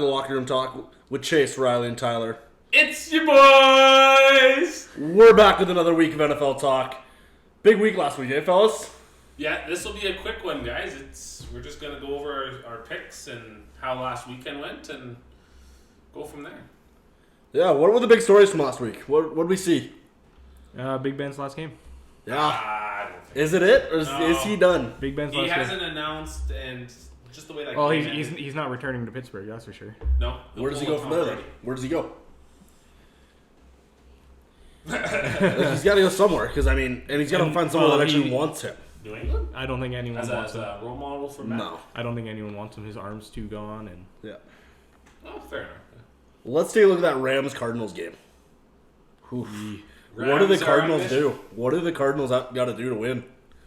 to the Locker Room Talk with Chase, Riley, and Tyler. It's your boys! We're back with another week of NFL Talk. Big week last week, eh, fellas? Yeah, this will be a quick one, guys. We're just going to go over our picks and how last weekend went and go from there. Yeah, what were the big stories from last week? What did we see? Big Ben's last game. Yeah. I don't think Is it? Or No. is he done? Big Ben's He last hasn't game. announced, and just the way that Well, game he's ended. not returning to Pittsburgh, that's for sure. No. Where does he go from there, then? Where does he go? He's got to go somewhere, because, I mean, and he's got to find someone that actually wants him. New England? I don't think anyone wants As him. a role model for Matt? No. I don't think anyone wants him. His arm's too gone, and Yeah. Oh, fair enough. Let's take a look at that Rams-Cardinals game. Oof. What do the Rams are Cardinals ambitious. do? What do the Cardinals got to do to win?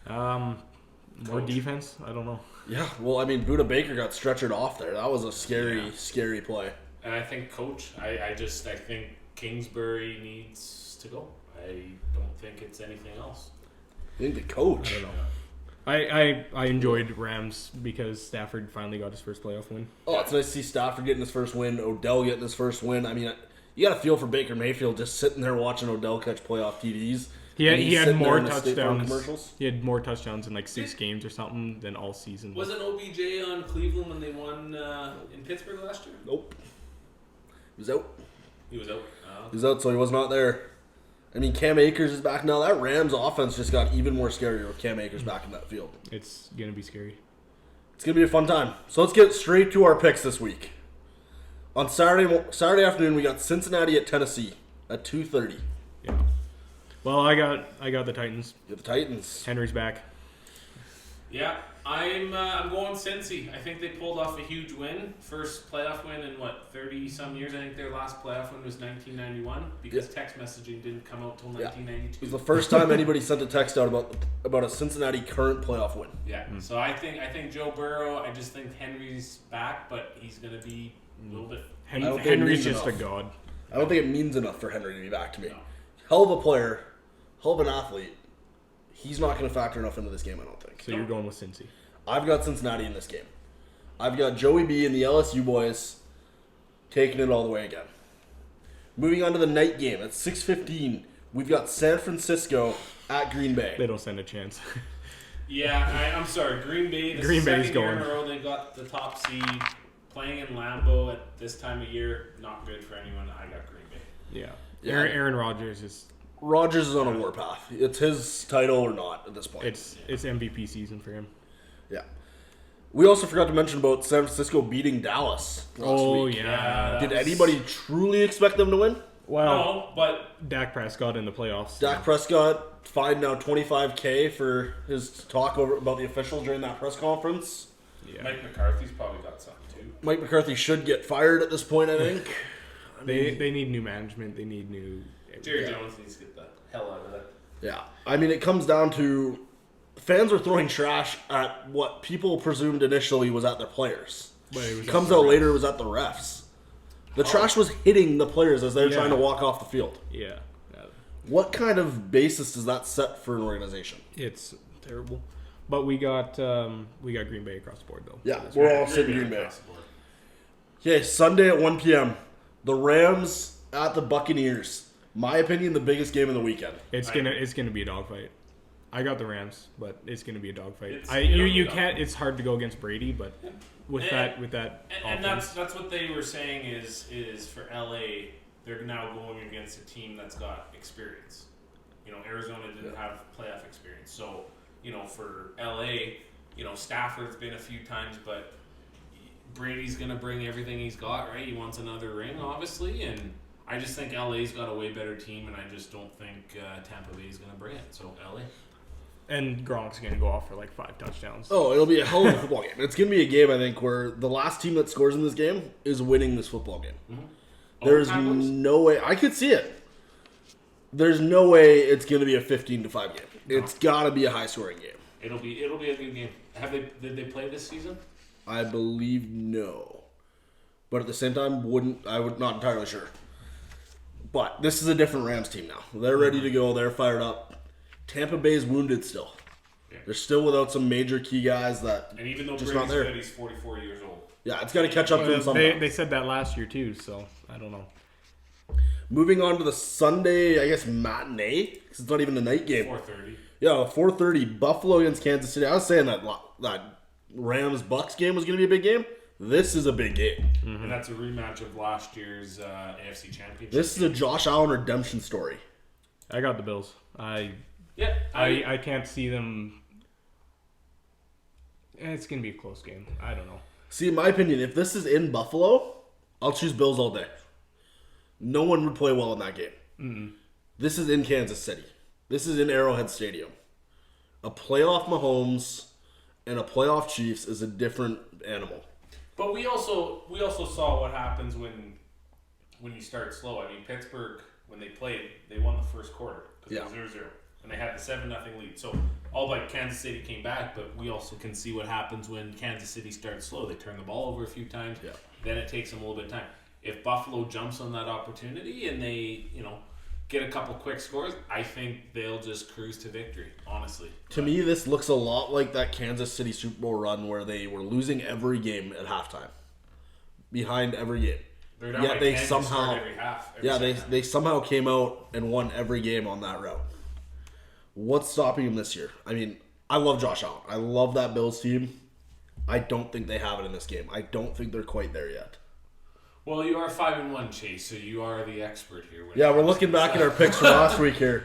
more defense. I don't know. Yeah, well, I mean, Budda Baker got stretchered off there. That was a scary play. And I think coach, I think Kingsbury needs to go. I don't think it's anything else. I think the coach. I don't know. I enjoyed Rams because Stafford finally got his first playoff win. Oh, it's nice to see Stafford getting his first win, Odell getting his first win. I mean, you got to feel for Baker Mayfield just sitting there watching Odell catch playoff TDs. He had more touchdowns. touchdowns. He had more touchdowns in like 6 games or something than all season. Wasn't OBJ on Cleveland when they won in Pittsburgh last year? Nope. He was out. He was out. He was out, so he was not there. I mean, Cam Akers is back now. That Rams offense just got even more scarier with Cam Akers back in that field. It's gonna be scary. It's going to be a fun time. So let's get straight to our picks this week. On Saturday afternoon, we got Cincinnati at Tennessee at 2:30. Yeah. Well, I got the Titans. You have the Titans. Henry's back. Yeah, I'm going Cincy. I think they pulled off a huge win. First playoff win in, 30-some years? I think their last playoff win was 1991 because text messaging didn't come out till 1992. It was the first time anybody sent a text out about a Cincinnati current playoff win. Yeah, so I think Joe Burrow, I just think Henry's back, but he's going to be a little bit... don't think it Henry's means just enough. a god. I don't think it means enough for Henry to be back to me. No. Hell of a player, hell of an athlete. He's not going to factor enough into this game, I don't think. So you're going with Cincy. I've got Cincinnati in this game. I've got Joey B and the LSU boys taking it all the way again. Moving on to the night game at 6:15, we've got San Francisco at Green Bay. They don't stand a chance. Yeah, I'm sorry. Green Bay, the Green Bay's second year in going. a row they got the top seed. Playing in Lambeau at this time of year, not good for anyone. I got Green Bay. Yeah. Yeah. Aaron Rodgers is Rodgers is on a warpath. It's his title or not at this point. it's MVP season for him. Yeah. We also forgot to mention about San Francisco beating Dallas last week. Yeah. Did anybody truly expect them to win? Well, No, but Dak Prescott in the playoffs. Dak Prescott fined now $25,000 for his talk about the officials during that press conference. Yeah. Mike McCarthy's probably got something too. Mike McCarthy should get fired at this point, I think. They need new management. They need new. Jerry Jones needs to get the hell out of that. Yeah. I mean, it comes down to fans are throwing trash at what people presumed initially was at their players. But it was Comes out later it was at the refs. The trash was hitting the players as they're Yeah. trying to walk off the field. Yeah. What kind of basis does that set for an organization? It's terrible. But we got Green Bay across the board though. Yeah, we're all sitting Green Bay. across the board. Okay, Sunday at 1 p.m. The Rams at the Buccaneers. My opinion, the biggest game of the weekend. It's gonna be a dogfight. I got the Rams, but it's gonna be a dogfight. It's You gonna be can't. It's hard to go against Brady, but with that And offense, that's what they were saying is for LA, they're now going against a team that's got experience. Arizona didn't have playoff experience, so for LA, Stafford's been a few times, but Brady's gonna bring everything he's got, right? He wants another ring, obviously, and I just think LA's got a way better team, and I just don't think Tampa Bay's gonna bring it. So LA. and Gronk's gonna go off for like 5 touchdowns. Oh, it'll be a hell of a football game. It's going to be a game, I think, where the last team that scores in this game is winning this football game. Mm-hmm. There's Overtime wins? no way. I could see it. There's no way it's going to be a 15-5 game. It's got to be a high-scoring game. It'll be a good game. Did they play this season? I believe no. But at the same time, I would not entirely sure. But this is a different Rams team now. They're ready to go. They're fired up. Tampa Bay's wounded still. Yeah. They're still without some major key guys that And even though just Brady's not there. good, he's 44 years old. Yeah, it's got to catch up to him somehow. They said that last year too, so I don't know. Moving on to the Sunday, I guess, matinee, because it's not even a night game. 4:30. Yeah, 4:30, Buffalo against Kansas City. I was saying that Rams-Bucks game was going to be a big game. This is a big game. Mm-hmm. And that's a rematch of last year's AFC Championship. This is a Josh Allen redemption story. I got the Bills. I can't see them. It's gonna be a close game. I don't know. See, in my opinion, if this is in Buffalo, I'll choose Bills all day. No one would play well in that game. Mm-mm. This is in Kansas City. This is in Arrowhead Stadium. A playoff Mahomes and a playoff Chiefs is a different animal. But we also saw what happens when you start slow. I mean, Pittsburgh, when they played, they won the first quarter. Yeah. It was 0-0. And they had the 7-0 lead. So all but Kansas City came back, but we also can see what happens when Kansas City starts slow. They turn the ball over a few times. Yeah. Then it takes them a little bit of time. If Buffalo jumps on that opportunity and they, get a couple quick scores, I think they'll just cruise to victory, honestly. To me, this looks a lot like that Kansas City Super Bowl run where they were losing every game at halftime. Behind every game. They're down Yet by they 10 to somehow start every half. they somehow came out and won every game on that route. What's stopping them this year? I mean, I love Josh Allen. I love that Bills team. I don't think they have it in this game. I don't think they're quite there yet. Well, you are 5-1, Chase, so you are the expert here. Yeah, we're looking back at our picks from last week here.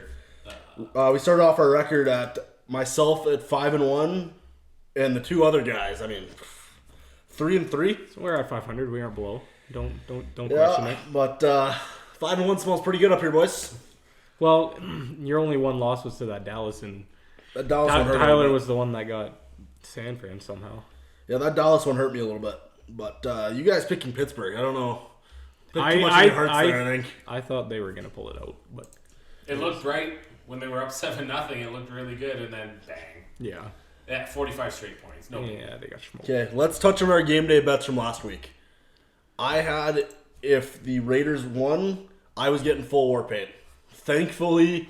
We started off our record at myself at 5-1, and the two other guys. I mean, 3-3. So we're at 500. We aren't below. Don't question Yeah, it. but 5-1 smells pretty good up here, boys. Well, your only one loss was to that Dallas, and That Dallas one hurt me a Tyler little was the one that got San Fran somehow. bit. Yeah, that Dallas one hurt me a little bit. But you guys picking Pittsburgh, I don't know. Too much in your hearts there, I think. I thought they were gonna pull it out, but It looked right when they were up 7-0. It looked really good, and then bang. yeah, 45 straight points. No. yeah, they got smoked. Okay, let's touch on our game day bets from last week. I had, if the Raiders won, I was getting full war paint. Thankfully,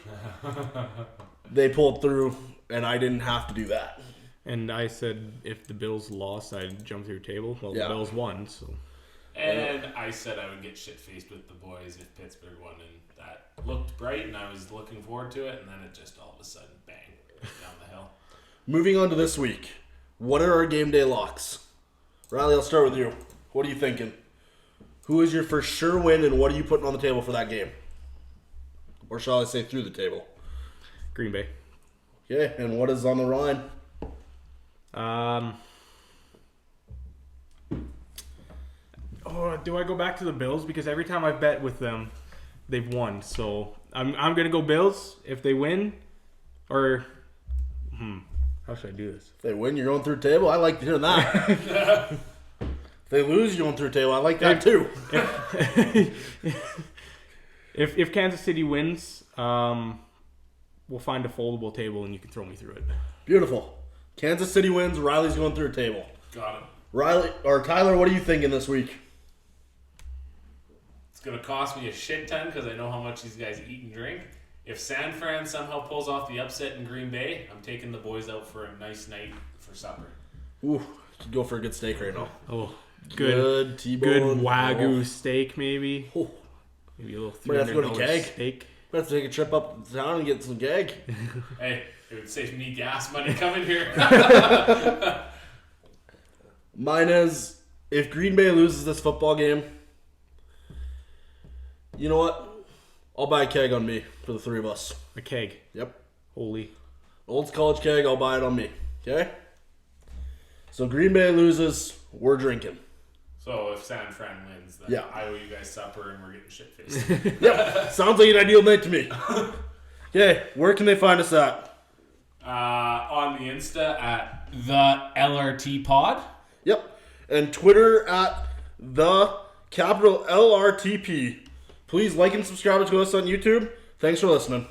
they pulled through, and I didn't have to do that. And I said if the Bills lost, I'd jump through a table. Well, Yeah. the Bills won, so And I said I would get shit-faced with the boys if Pittsburgh won, and that looked bright, and I was looking forward to it, and then it just all of a sudden, bang, down the hill. Moving on to this week. What are our game day locks? Riley, I'll start with you. What are you thinking? Who is your for sure win, and what are you putting on the table for that game? Or shall I say through the table? Green Bay. Okay, and what is on the line? Do I go back to the Bills? Because every time I've bet with them, they've won. So I'm gonna go Bills if they win. Or how should I do this? If they win, you're going through table. I like hearing that. If they lose, you're going through table. I like that too. If Kansas City wins, we'll find a foldable table and you can throw me through it. Beautiful. Kansas City wins. Riley's going through a table. Got him. Riley or Tyler, what are you thinking this week? It's going to cost me a shit ton because I know how much these guys eat and drink. If San Fran somehow pulls off the upset in Green Bay, I'm taking the boys out for a nice night for supper. Ooh, could go for a good steak right now. Oh, Good T-bone. Wagyu steak maybe. Oh. Maybe a little Might have to go to $300 Keg. steak. We have to take a trip up to town and get some gag. Hey, it would save me gas money coming here. Mine is, if Green Bay loses this football game, you know what? I'll buy a keg on me for the three of us. A keg. Yep. Holy. Old college keg, I'll buy it on me. Okay? So Green Bay loses, we're drinking. So if San Fran wins, then Yeah. I owe you guys supper and we're getting shit-faced. Yep. Sounds like an ideal night to me. Okay, where can they find us at? On the Insta at the LRT Pod. Yep. And Twitter at the capital LRTP. Please like and subscribe to us on YouTube. Thanks for listening.